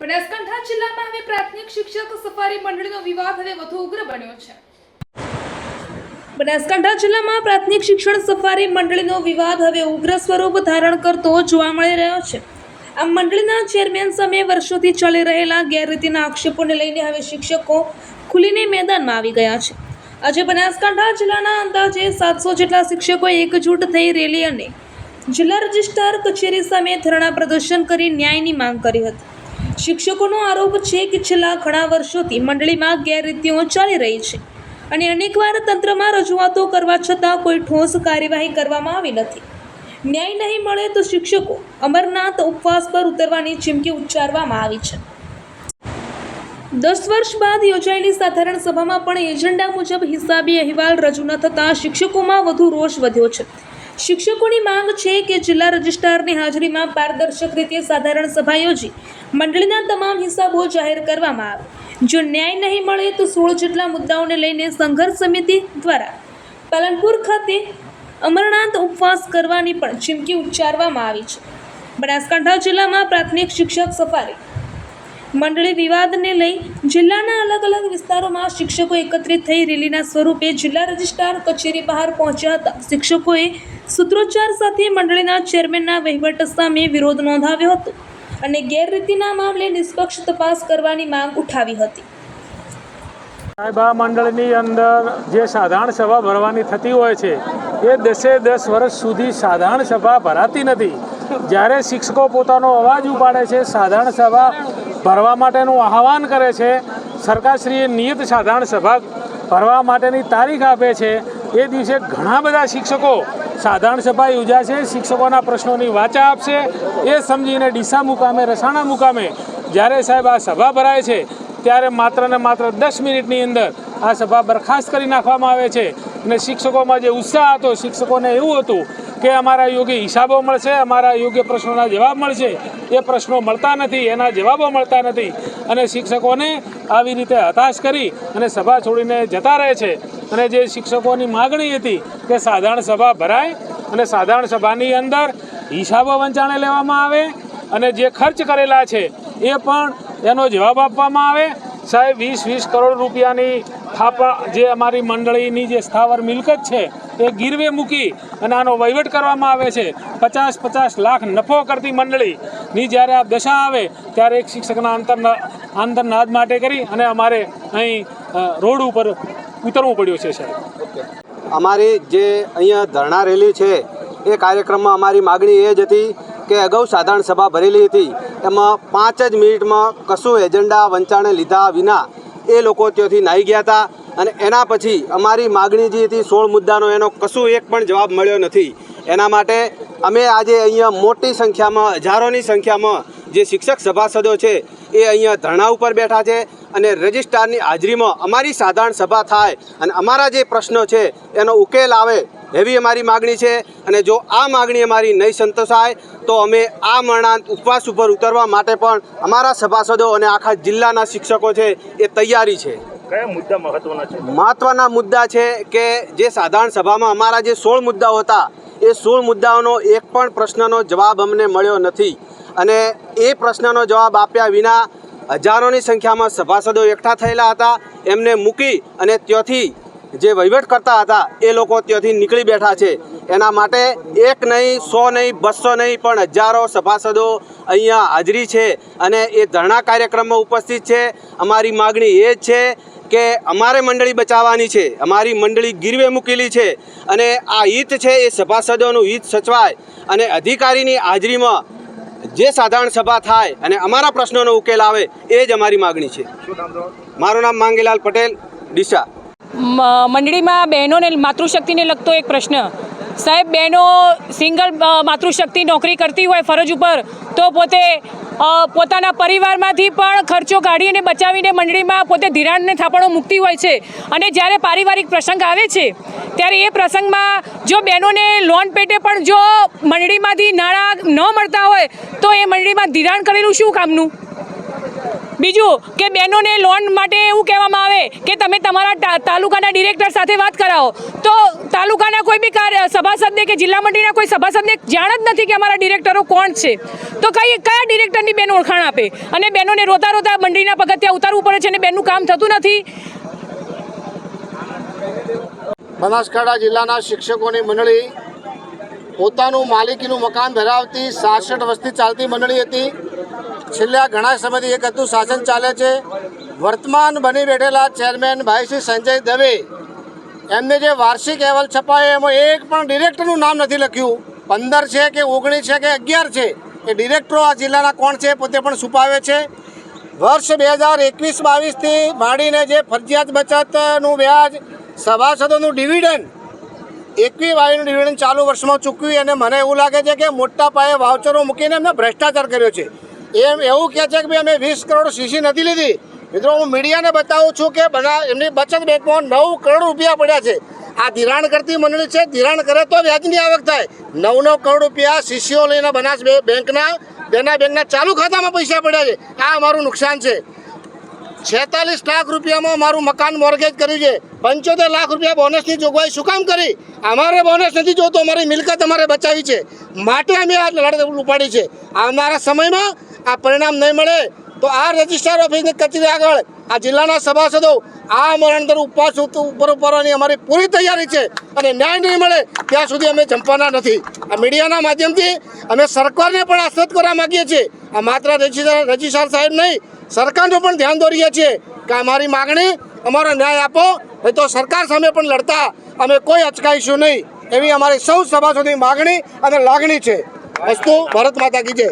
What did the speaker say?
બનાસકાંઠા જિલ્લામાં હવે પ્રાથમિક શિક્ષક સફારી મંડળીનો વિવાદ હવે વધુ ઉગ્ર બન્યો છે। બનાસકાંઠા જિલ્લામાં પ્રાથમિક શિક્ષણ સફારી મંડળીનો વિવાદ હવે ઉગ્ર સ્વરૂપ ધારણ કરતો જોવા મળી રહ્યો છે। આ મંડળીના ચેરમેન સામે વર્ષોથી ચાલી રહેલા ગેરરીતિના આક્ષેપોને લઈને હવે શિક્ષકો ખુલીને મેદાનમાં આવી ગયા છે। આજે બનાસકાંઠા જિલ્લાના અંદાજે 700 જેટલા શિક્ષકોએ એકજૂટ થઈ રેલી અને જિલ્લા રજિસ્ટ્રાર કચેરી સામે ધરણા પ્રદર્શન કરી ન્યાયની માંગ કરી હતી। શિક્ષકોનો આરોપ છે કે છેલ્લા ઘણા વર્ષોથી મંડળીમાં ગેરરીતિઓ ચાલી રહી છે અને અનેકવાર તંત્રમાં રજૂઆતો કરવા છતાં કોઈ ઠોસ કાર્યવાહી કરવામાં આવી નથી। ન્યાય નહીં મળે તો શિક્ષકો અમરનાથ ઉપવાસ પર ઉતરવાની ચીમકી ઉચ્ચારવામાં આવી છે। 10 વર્ષ બાદ યોજાયેલી સાધારણ સભામાં પણ એજન્ડા મુજબ હિસાબી અહેવાલ રજૂ ન થતાં શિક્ષકોમાં વધુ રોષ વધ્યો છે। શિક્ષકોની માંગ છે કે જિલ્લા રજિસ્ટ્રારની હાજરીમાં પારદર્શક રીતે સાધારણ સભા યોજી મંડળીના તમામ હિસાબો જાહેર કરવામાં આવે। જો ન્યાય નહીં મળે તો 16 જેટલા મુદ્દાઓને લઈને સંઘર્ષ સમિતિ દ્વારા પાલનપુર ખાતે અમરનાથ ઉપવાસ કરવાની પણ ચીમકી ઉચ્ચારવામાં આવી છે। બનાસકાંઠા જિલ્લામાં પ્રાથમિક શિક્ષક સફારી મંડળી વિવાદને લઈ જિલ્લાના અલગ અલગ વિસ્તારોમાં શિક્ષકો એકત્રિત થઈ રેલીના સ્વરૂપે જિલ્લા રજિસ્ટ્રાર કચેરી બહાર પહોંચ્યા હતા। શિક્ષકોએ સૂત્રોચ્ચાર સાથે મંડળીના ચેરમેનના વહીવટ સામે વિરોધ નોંધાવ્યો હતો અને ગેરરીતિના મામલે નિષ્પક્ષ તપાસ કરવાની માંગ ઉઠાવી હતી। સાહેબ, આ મંડળની અંદર જે સાધારણ સભા ભરવાની થતી હોય છે એ 10 વર્ષ સુધી સાધારણ સભા ભરાતી નથી। જ્યારે શિક્ષકો પોતાનો અવાજ ઉપાડે છે, સાધારણ સભા ભરવા માટેનું આહવાન કરે છે, સરકારશ્રીએ નિયત સાધારણ સભા ભરવા માટેની તારીખ આપે છે, એ દિવસે ઘણા બધા શિક્ષકો સાધારણ સભા યોજાશે, શિક્ષકોના પ્રશ્નોની વાચા આપશે। એ સમજીને ડીસા મુકામે, રસાણા મુકામે જ્યારે સાહેબ આ સભા ભરાય છે ત્યારે માત્ર ને માત્ર 10 મિનિટની અંદર આ સભા બરખાસ્ત કરી નાખવામાં આવે છે અને શિક્ષકોમાં જે ઉત્સાહ હતો, શિક્ષકોને એવું હતું કે અમારા યોગ્ય હિસાબો મળશે, અમારા યોગ્ય પ્રશ્નોના જવાબ મળશે, એ પ્રશ્નો મળતા નથી, એના જવાબો મળતા નથી અને શિક્ષકોને આવી રીતે હતાશ કરી અને સભા છોડીને જતા રહે છે। અને જે શિક્ષકોની માગણી હતી કે સાધારણ સભા ભરાય અને સાધારણ સભાની અંદર હિસાબો વંચાણે લેવામાં આવે અને જે ખર્ચ કરેલા છે એ પણ એનો જવાબ આપવામાં આવે। સાહેબ, 20 કરોડ રૂપિયાની થાપા જે અમારી મંડળીની જે સ્થાવર મિલકત છે એ ગીરવે મૂકી અને આનો વહીવટ કરવામાં આવે છે। 50 લાખ નફો કરતી મંડળીની જ્યારે આ દશા આવે ત્યારે એક શિક્ષકના આંતરનાદ માટે કરી અને અમારે અહીં રોડ ઉપર ઉતરવું પડ્યું છે। સાહેબ, અમારી જે અહીંયા ધરણા રેલી છે એ કાર્યક્રમમાં અમારી માગણી એ જ હતી કે અગાઉ સાધારણ સભા ભરેલી હતી, એમાં 5 જ મિનિટમાં કશું એજન્ડા વંચાણે લીધા વિના એ લોકો ત્યાંથી નાહી ગયા હતા અને એના પછી અમારી માગણી જે હતી 16 મુદ્દાનો એનો કશું એક પણ જવાબ મળ્યો નથી। એના માટે અમે આજે અહીંયા મોટી સંખ્યામાં, હજારોની સંખ્યામાં જે શિક્ષક સભાસદો છે એ અહીંયા ધરણા ઉપર બેઠા છે અને રજિસ્ટ્રારની હાજરીમાં અમારી સાધારણ સભા થાય અને અમારા જે પ્રશ્નો છે એનો ઉકેલ આવે એવી અમારી માગણી છે। અને જો આ માગણી અમારી નહીં સંતોષાય તો અમે આ મરણાંત ઉપવાસ ઉપર ઉતરવા માટે પણ અમારા સભાસદો અને આખા જિલ્લાના શિક્ષકો છે એ તૈયારી છે। કયા મુદ્દા મહત્વના છે? મહત્વના મુદ્દા છે કે જે સાધારણ સભામાં અમારા જે 16 મુદ્દાઓ હતા એ 16 મુદ્દાઓનો એક પણ પ્રશ્નનો જવાબ અમને મળ્યો નથી અને એ પ્રશ્નનો જવાબ આપ્યા વિના હજારોની સંખ્યામાં સભાસદો એકઠા થયેલા હતા। એમને મૂકી અને ત્યાંથી જે વહીવટ કરતા હતા એ લોકો ત્યાંથી નીકળી બેઠા છે। એના માટે 1 નહીં, 100 નહીં, 200 નહીં પણ હજારો સભાસદો અહીંયા હાજરી છે અને એ ધરણા કાર્યક્રમમાં ઉપસ્થિત છે। અમારી માગણી એ જ છે કે અમારે મંડળી બચાવવાની છે, અમારી મંડળી ગીરવે મૂકેલી છે અને આ હિત છે એ સભાસદોનું હિત સચવાય અને અધિકારીની હાજરીમાં જે સાધારણ સભા થાય અને અમારા પ્રશ્નોનો ઉકેલ આવે એ જ અમારી માગણી છે। મારું નામ માંગીલાલ પટેલ, ડીસા। મંડળીમાં બહેનોને માતૃશક્તિને લગતો એક પ્રશ્ન। સાહેબ, બહેનો સિંગલ માતૃશક્તિ નોકરી કરતી હોય ફરજ ઉપર તો પોતે પોતાના પરિવારમાંથી પણ ખર્ચો કાઢી અને બચાવીને મંડળીમાં પોતે ધિરાણને થાપણો મૂકતી હોય છે અને જ્યારે પારિવારિક પ્રસંગ આવે છે ત્યારે એ પ્રસંગમાં જો બહેનોને લોન પેટે પણ જો મંડળીમાંથી નાણાં ન મળતા હોય તો એ મંડળીમાં ધિરાણ કરેલું શું કામનું? બીજું કે બહેનોને લોન માટે એવું કહેવામાં આવે કે તમે તમારા તાલુકાના ડિરેક્ટર સાથે વાત કરાવો, તો તાલુકાના કોઈ બી સભાસદને કે જિલ્લા મંડળીના કોઈ સભાસદને જાણ જ નથી કે અમારા ડિરેક્ટરો કોણ છે, તો કયા ડિરેક્ટરની બેન ઓળખાણ આપે? અને બહેનોને રોતા રોતા મંડળીના પગથિયાં ઉતારવું પડે છે અને બેનનું કામ થતું નથી. બનાસકાંઠા જિલ્લાના શિક્ષકોની મંડળી પોતાનું માલિકીનું મકાન ધરાવતી 66 વર્ષથી ચાલતી મંડળી હતી. છેલ્લા ઘણા સમયથી એક હતું શાસન ચાલે છે. વર્તમાન બની બેઠેલા ચેરમેન ભાઈ શ્રી સંજય દવે એમને જે વાર્ષિક અહેવાલ છપાયો એમાં એક પણ ડિરેક્ટરનું નામ નથી લખ્યું. 15 છે કે 19 છે કે 11 છે એ ડિરેક્ટરો આ જિલ્લાના કોણ છે પોતે પણ છુપાવે છે. વર્ષ 2021-22થી માંડીને જે ફરજિયાત બચતનું વ્યાજ, સભાસદોનું ડિવિડન્ડ, 21 વાયનું ડિવિડન્ડ ચાલુ વર્ષમાં ચૂકવી અને મને એવું લાગે છે કે મોટા પાયે વાઉચરો મૂકીને એમને ભ્રષ્ટાચાર કર્યો છે. એવું કહે છે કે ભાઈ અમે 20 કરોડ સીસી નથી લીધી. મિત્રો, હું મીડિયાને બતાવું છું કે એમની બચત બેંકમાં 9 કરોડ રૂપિયા પડ્યા છે. આ ધિરાણ કરતી મંડળી છે, ધિરાણ કરે તો વ્યાજની આવક થાય. 9 કરોડ રૂપિયા સીસીઓ લઈને બનાસ બેંકના ચાલુ ખાતામાં પૈસા પડ્યા છે. આ અમારું નુકસાન છે. 46 લાખ રૂપિયામાં મારું મકાન મોર્ગેજ કર્યું છે. 75 લાખ રૂપિયા બોનસની જોગવાઈ શું કામ કરી? અમારે બોનસ નથી જોતો, અમારી મિલકત અમારે બચાવી છે, માટે અમે આ લડત ઉપાડી છે. આવનારા સમયમાં આ પરિણામ નહીં મળે તો આ રજિસ્ટ્રાર ઓફિસની કચેરી આગળ આ જિલ્લાના સભાસદો આ અંદર ઉપવાસ ઉપરવાની અમારી પૂરી તૈયારી છે અને ન્યાય નહીં મળે ત્યાં સુધી અમે જંપવાના નથી. આ મીડિયાના માધ્યમથી અમે સરકારને પણ આશ્વસ્ત કરવા માગીએ છીએ. આ માત્ર રજિસ્ટ્રાર સાહેબ નહીં, સરકારનું પણ ધ્યાન દોરીએ છીએ કે અમારી માગણી, અમારો ન્યાય આપો, નહીં તો સરકાર સામે પણ લડતા અમે કોઈ અચકાઈશું નહીં, એવી અમારી સૌ સભાસદોની માગણી અને લાગણી છે. અસ્તુ ભારત માતા કી જય.